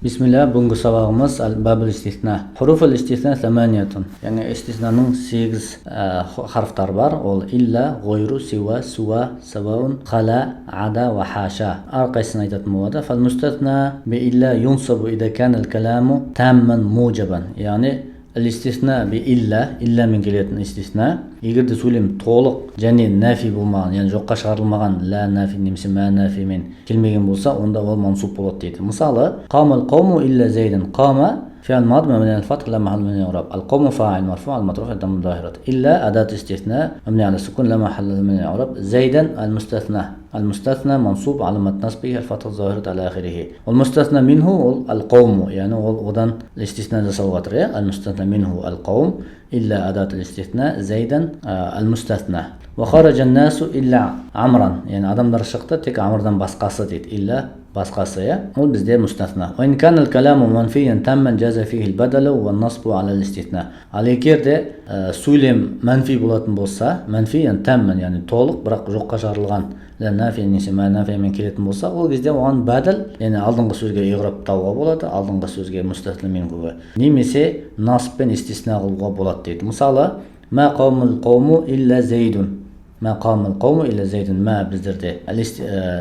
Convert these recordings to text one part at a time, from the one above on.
Bismillah, бүгінгі сабағымыз бабul истисна. Хурuful истисна саманиятун. Яғни истиснаның 8 харфтар бар. Ол илля, гойру, сива, суа, саваун, хала, ада ва хаша. Әрқайсысын айтатын болады. Фал мустасна би илля юнсабу ида кан ал каламу тамман мужабан. Яғни Al-istisna bi illa мен келетін истисна. Егер де сөйлем толық және нафи болмаған, яғни жоққа шығарылмаған ла нафи немесе ма нафи мен келмеген болса, онда ол мансуб болады дейді. Мысалы, қамал қауму илля зайдан. Қама فعل ماضي مبني على الفتح لا محل من الإعراب. القوم فاعل مرفوع المطروح الضم الظاهرة. إلا أداة استثناء مبني على السكون لا محل من الإعراب. زيدا المستثنى منصوب علامة نصبه الفتح الظاهرة على آخره. والمستثنى منه القوم يعني غدا الاستثناء لصوغة المستثنى منه القوم إلا أداة الاستثناء زيدا المستثنى. وخرج الناس إلا عمرا يعني адамдар шықты тек عمرдан басқасы дейді. إلا басқасы, ол бізде мустасна. وإن كان الكلام منفيا تاما جاز فيه البدل والنصب على الاستثناء. Ал егер де сөйлем манфи болатын болса, манфиян тамман, яғни толық, бірақ жоққа шығарылған ла нафи немесе ма нафимен келетін болса, ол кезде оған бәділ, яғни алдыңғы сөзге иғраптауға болады, алдыңғы сөзге мустасна минхуға, немесе насб пен истисна қылуға болады дейді. Мысалы, ма қаумул қауму илля зайдун. ما قام القوم إلا زيد ما بزرده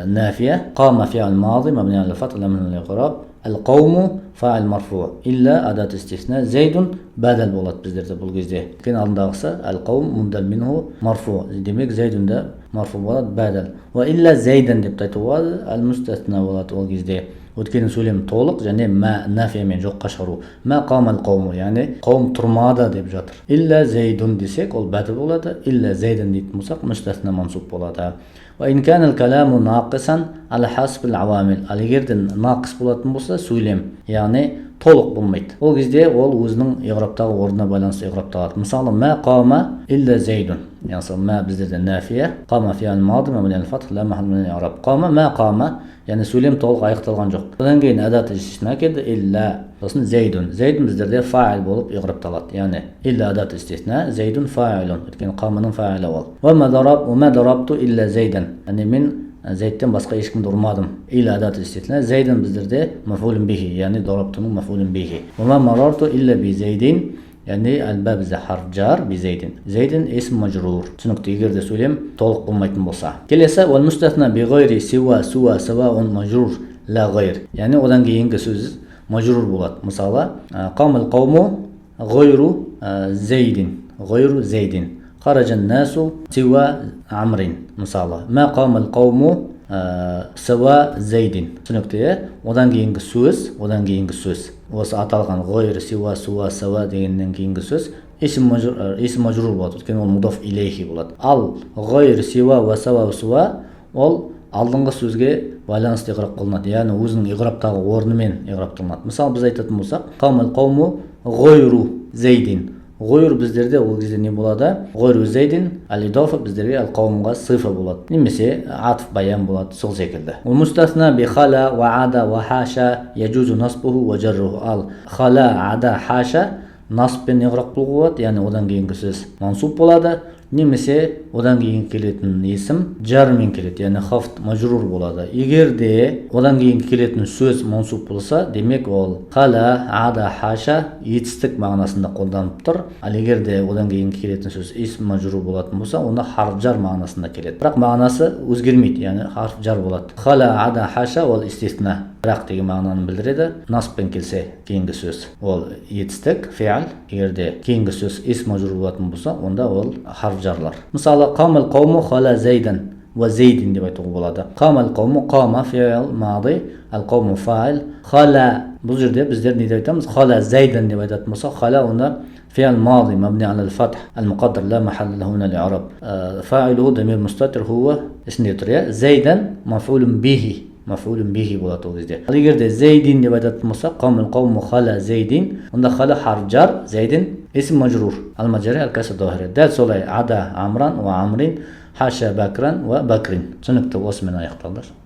نافية قام فعل ماضي مبني على الفتح لا من الإعراب القوم فاعل مرفوع إلا أداة استثناء زيد بدل بولات بزرده بالجزء كان عندنا القوم مبدل منه مرفوع دميك زيد ده مرفوع بولات بدل وإلا زيدا دبتته المستثنى بولات بالجزء өйткені сөйлем толық және ма нафиямен жоққа шығару. Ма қамал қауму, яғни қауым тұрмады деп жатыр. Илля зайдун десек, ол бәділ болады. Илля зайдан дейтін болсақ, мустасна мансуб болады. Ва ин кан ал каламу нақисан ала хасбил авамил. Ал егер де нақис болатын болса, сөйлем, яғни толық болмайды. Ол кезде ол өзінің иғраптағы орнына байланысты иғрапталады. Мысалы, ма қама илля зайдун. Яғни ма біздерде нафия, қама фиал мады мабни ал фатх ла махал мин ал-i'раб. Қама ма қама, яғни сөйлем толық аяқталған жоқ. Одан кейін адат истисна келді илля. Сосын зайдун. Зайдун біздерде фаил болып иғрапталады. Яғни илля адат истисна, зайдун фаилун. Өйткені қаманың фаилі ол. Ва ма дарабту илля зайдан. Яғни мен зайдтен басқа ешкімді ұрмадым. Илля адат истисна, зайдан біздерде мафулун бихи, яғни дарабтуның мафулун бихи. Ва ма марарту илля би зайдин. Yani al-bab bizde harf jar bi zaydin. Zaydin ism majrur. Түсінікті, егер де сөйлем толық болмайтын болса. Келесі wal mustαθна bi ghayri siwa suwa sawaun majrur la ghayr. Yani одан кейінгі сөз majrur болады. Мысалы, qamal qawmu ghayru zaydin. Kharaja an-nasu siwa amrin. Мысалы, ma qamal qawmu сава зайдин. Түсінікті, одан кейінгі сөз. Осы аталған ғойр, сива, суа, сава дегеннен кейінгі сөз исм мажрур болады. Өйткені ол мудаф илейхи болады. Ал ғойр, сива, ва, сава, суа ол алдыңғы сөзге байланысты иғрап қылынады. Яғни өзінің иғраптағы орнымен иғрапталынады. Мысалы, біз айтатын болсақ, қамал қауму ғойру зайдин. Ғойр біздерде ол кезде не болады? Ғойру зайдин ал-идофа біздерге ал-қаумға сифа болады. Немесе атф баян болады, сол секілді. Мустасна би хала ва ада ва хаша яджузу насбуху ва жарруху. Ал хала, ада, хаша насбпен иғрап қылуға болады, яғни одан кейінгі сөз мансуб болады. Немесе одан кейін келетін есім жармен келеді, яғни хафт мажрур болады. Егер де одан кейін келетін сөз мансуб болса, демек ол хала, ада, хаша етістік мағынасында қолданып тұр. Ал егер де одан кейін келетін сөз исм мажрур болатын болса, онда харф жар мағынасында келеді. Бірақ мағынасы өзгермейді, яғни харф жар болады. Хала, ада, хаша ол истисна. Бірақ деген мағынаны білдіреді. Насбпен келсе кейінгі сөз ол етістік, фиал. Егер де кейінгі сөз исм мажрур болатын болса, онда ол харф жарлар. Мысалы, қамал қауму хала зайдан ва зайдин деп айтуға болады. Қамал қауму, қама фиал мади, ал қауму фаил. Хала, бұл жерде біздер не деп айтамыз? Хала зайдан деп айтатын болса, хала онда فعل ماضي مبني على الفتح المقدر لا محل له من الإعراب فاعله ضمير مستتر هو اسم يتريا زيدا مفعول به болады ол кезде. Ал егер де зайдин деп айтатын болса, қамал қауму хала зайдин, онда хала харф жар, зайдин исм мажрур. Ал-маджари ал-каср дохири. Дәл солай ада амран ва амрин, хаша бакран ва бакрин. Түсінікті, осымен аяқталды.